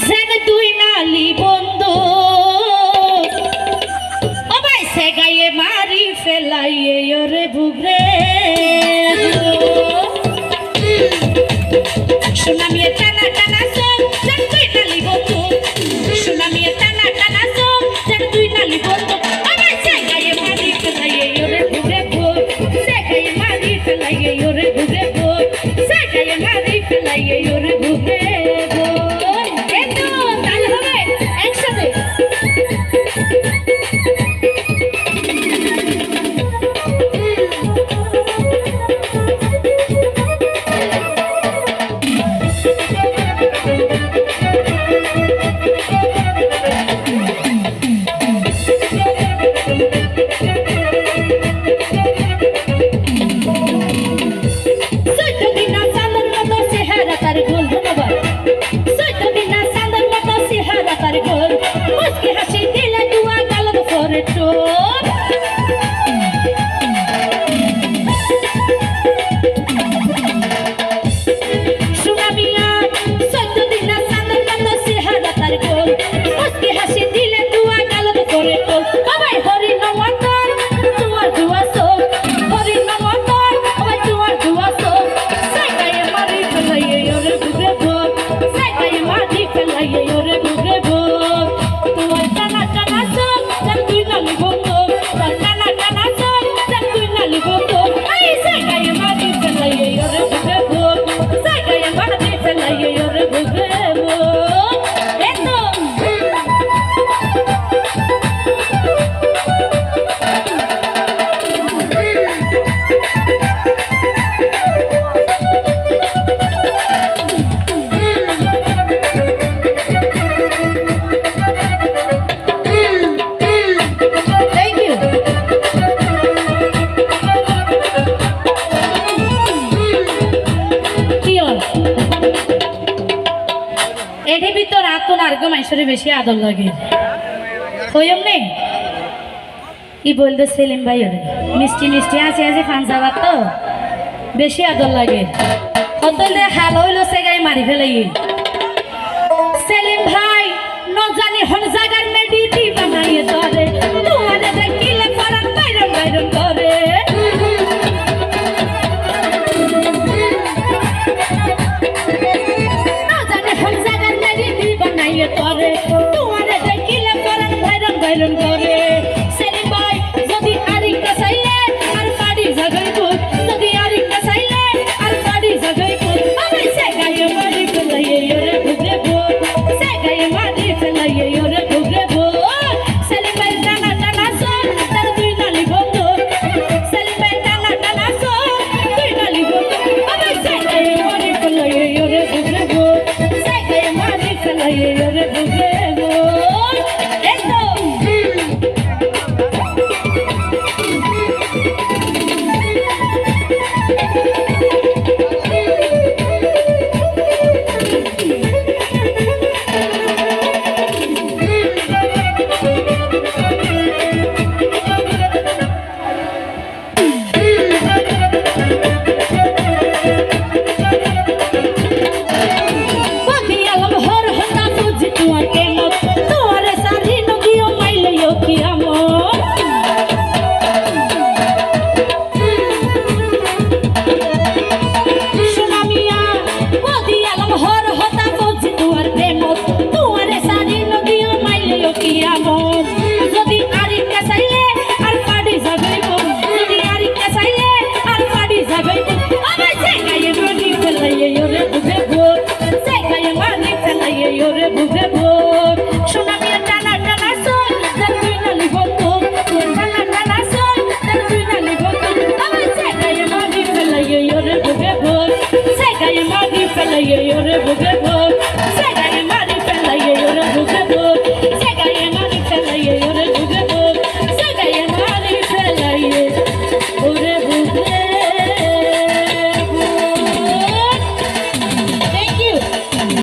যেন দুই নালি বন্ধু ও ভাই সে গায়ে মারি ফেলাইয়ে ওরে বুগরে সুনামিয়ে টানা টানা সব যেন দুই নালি বন্ধু সুনামিয়ে টানা টানা সব যেন দুই নালি বন্ধু ও ভাই সে গায়ে মারি ফেলাইয়ে ওরে বুগরে ভোর সে গায়ে মারি ফেলাইয়ে ওরে বুগরে ভোর সে গায়ে মারি ফেলাইয়ে ওরে বুগরে এর ভিতর আতন আর্গ মাইশরে বেশি আদর লাগে হইম নেই কি বলতো সেলিম ভাই ওরে মিষ্টি মিষ্টি আছে আছে ফান যাবার তো বেশি আদর লাগে কতল হাল হইলো সে গায়ে মারি ফেলাই সেলিম ভাই ন জানি হন জায়গার মেডিটি বানাইয়ে তোরে তোমারে দেখিলে পরান বাইরন বাইরন করে ন জানি হন জায়গার মেডিটি বানাইয়ে তোরে